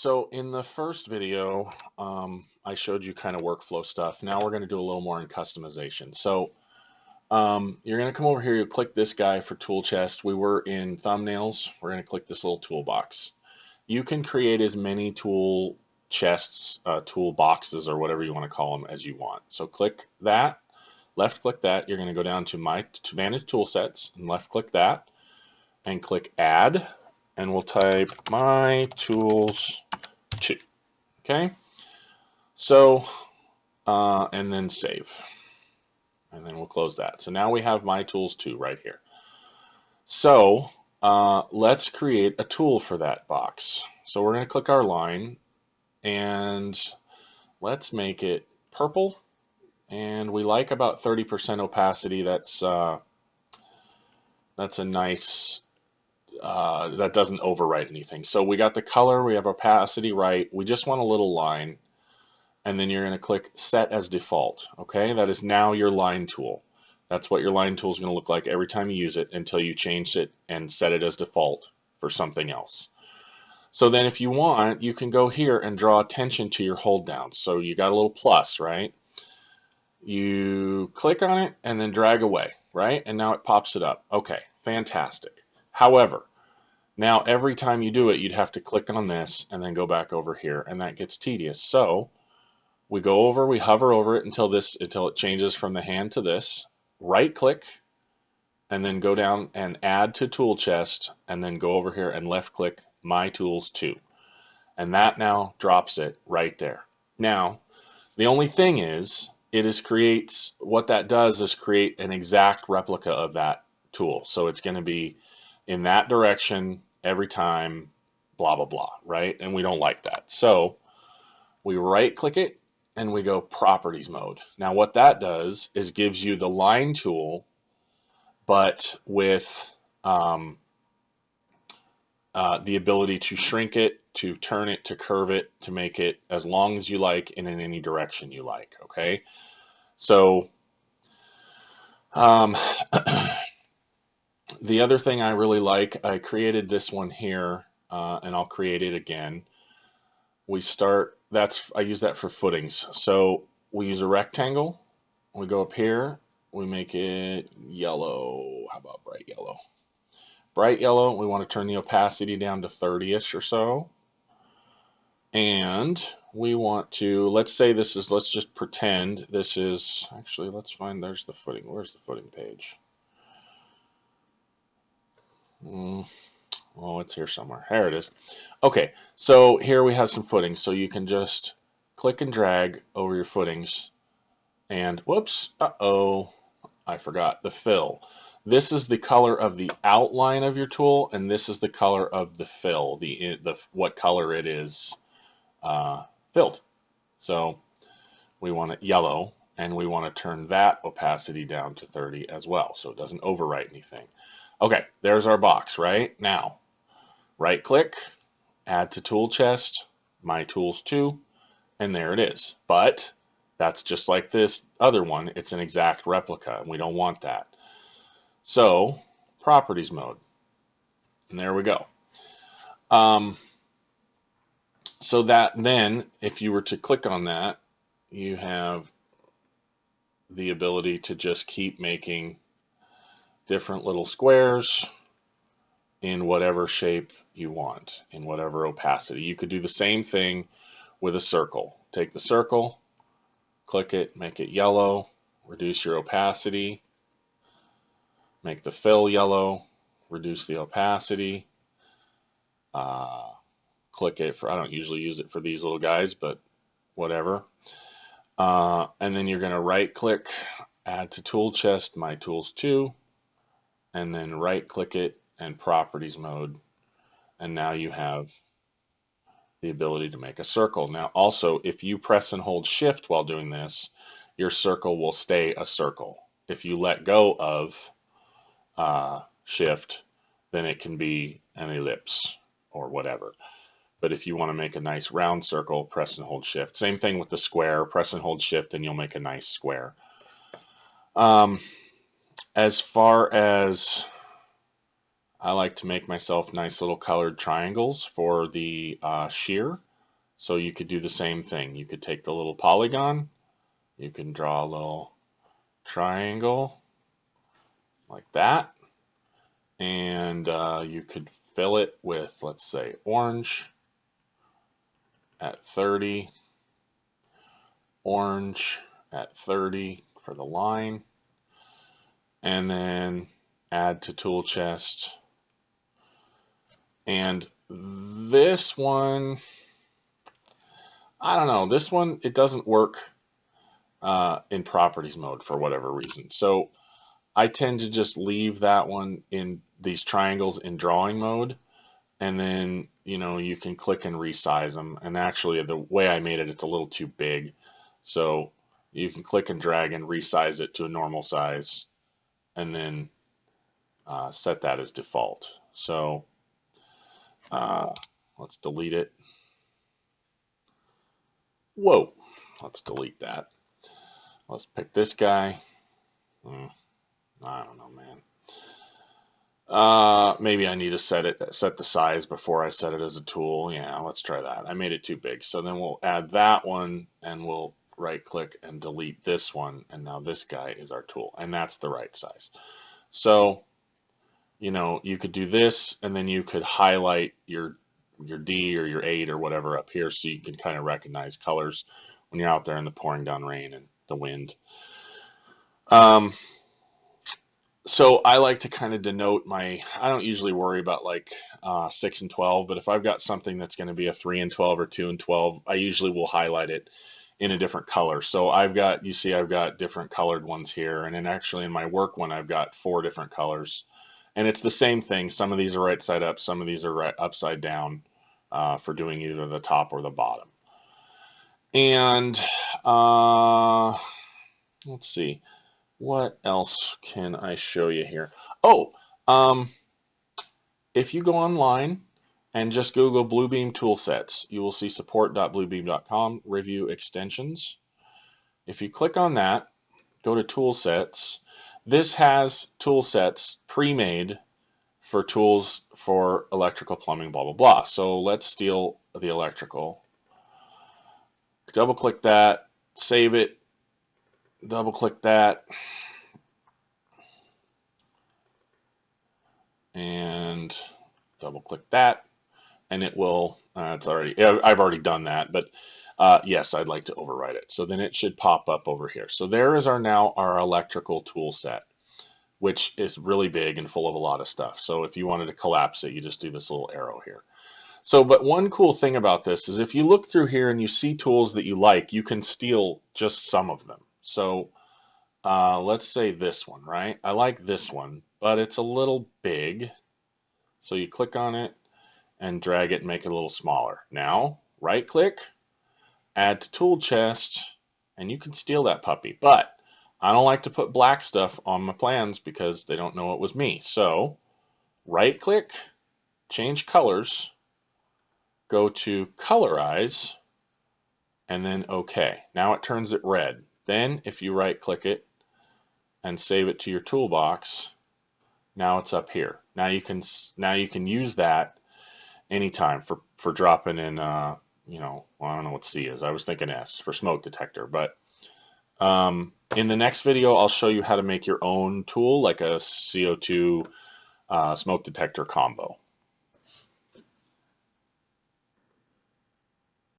So in the first video, I showed you kind of workflow stuff. Now we're going to do a little more in customization. So you're going to come over here, you click this guy for tool chest. We were in thumbnails. We're going to click this little toolbox. You can create as many tool chests, tool boxes, or whatever you want to call them as you want. So click that, left click that. You're going to go down to manage tool sets and left click that and click add. And we'll type my tools 2. Okay, so and then save, and then we'll close that. So now we have my tools 2 right here. So let's create a tool for that box. So we're going to click our line and let's make it purple, and we like about 30% opacity. That's a nice that doesn't overwrite anything. So we got the color, we have opacity right. We just want a little line. And then you're going to click set as default. Okay, that is now your line tool. That's what your line tool is going to look like every time you use it until you change it and set it as default for something else. So then if you want, you can go here and draw attention to your hold down. So you got a little plus, right? You click on it and then drag away, right? And now it pops it up. Okay, fantastic. However, now every time you do it, you'd have to click on this and then go back over here, and that gets tedious. So we go over, we hover over it until it changes from the hand to this. Right click, and then go down and add to tool chest, and then go over here and left click my tools 2. And that now drops it right there. Now, the only thing is, what that does is create an exact replica of that tool. So it's going to be in that direction every time, blah, blah, blah, right? And we don't like that. So we right click it, and we go properties mode. Now what that does is gives you the line tool, but with the ability to shrink it, to turn it, to curve it, to make it as long as you like and in any direction you like. Okay, so the other thing I really like, I created this one here, and I'll create it again. I use that for footings. So we use a rectangle. We go up here. We make it yellow. How about bright yellow? Bright yellow. We want to turn the opacity down to 30-ish or so. And we want to, let's just pretend this is, actually, let's find, there's the footing. Where's the footing page? Oh, it's here somewhere. There it is. Okay, so here we have some footings. So you can just click and drag over your footings. And whoops, I forgot the fill. This is the color of the outline of your tool, and this is the color of the fill, what color it is filled. So we want it yellow, and we want to turn that opacity down to 30 as well, so it doesn't overwrite anything. Okay, there's our box, right? Now, right click, add to tool chest, my tools 2, and there it is. But that's just like this other one. It's an exact replica, and we don't want that. So, properties mode. And there we go. So that then, if you were to click on that, you have the ability to just keep making different little squares in whatever shape you want, in whatever opacity. You could do the same thing with a circle. Take the circle, click it, make it yellow, reduce your opacity, make the fill yellow, reduce the opacity, click it for, I don't usually use it for these little guys, but whatever. And then you're going to right click, add to tool chest, my tools 2, and then right click it and properties mode. And now you have the ability to make a circle. Now also, if you press and hold shift while doing this, your circle will stay a circle. If you let go of shift, then it can be an ellipse or whatever. But if you want to make a nice round circle, press and hold shift. Same thing with the square, press and hold shift and you'll make a nice square. As far as, I like to make myself nice little colored triangles for the shear. So you could do the same thing. You could take the little polygon, you can draw a little triangle like that, and you could fill it with, let's say, orange at 30, orange at 30 for the line, and then add to tool chest. And this one, I don't know, this one, it doesn't work in properties mode for whatever reason. So I tend to just leave that one in these triangles in drawing mode, and then you can click and resize them. And actually, the way I made it, it's a little too big, so you can click and drag and resize it to a normal size, and then set that as default. So uh, let's delete it. Whoa, let's delete that. Let's pick this guy. I don't know, man. Maybe I need to set the size before I set it as a tool. Yeah, let's try that. I made it too big. So then we'll add that one, and we'll right click and delete this one. And now this guy is our tool, and that's the right size. So, you could do this, and then you could highlight your D or your 8 or whatever up here, so you can kind of recognize colors when you're out there in the pouring down rain and the wind. So I like to kind of denote I don't usually worry about like 6 and 12, but if I've got something that's going to be a 3 and 12 or 2 and 12, I usually will highlight it in a different color. So I've got different colored ones here. And then actually in my work one, I've got 4 different colors. And it's the same thing. Some of these are right side up, some of these are right upside down for doing either the top or the bottom. And let's see. What else can I show you here? Oh, if you go online and just Google Bluebeam toolsets, you will see support.bluebeam.com, review extensions. If you click on that, go to toolsets. This has toolsets pre-made for tools for electrical, plumbing, blah, blah, blah. So let's steal the electrical. Double click that, save it, double click that, and double click that, and it will, I've already done that, but yes, I'd like to overwrite it. So then it should pop up over here. So there is now our electrical tool set, which is really big and full of a lot of stuff. So if you wanted to collapse it, you just do this little arrow here. So, but one cool thing about this is if you look through here and you see tools that you like, you can steal just some of them. So let's say this one, right? I like this one, but it's a little big. So you click on it and drag it and make it a little smaller. Now, right click, add to tool chest, and you can steal that puppy. But I don't like to put black stuff on my plans because they don't know it was me. So right click, change colors, go to colorize, and then OK. Now it turns it red. Then if you right click it and save it to your toolbox, now it's up here. Now you can use that anytime for dropping in well, I don't know what C is. I was thinking S for smoke detector, but in the next video I'll show you how to make your own tool, like a CO2 smoke detector combo.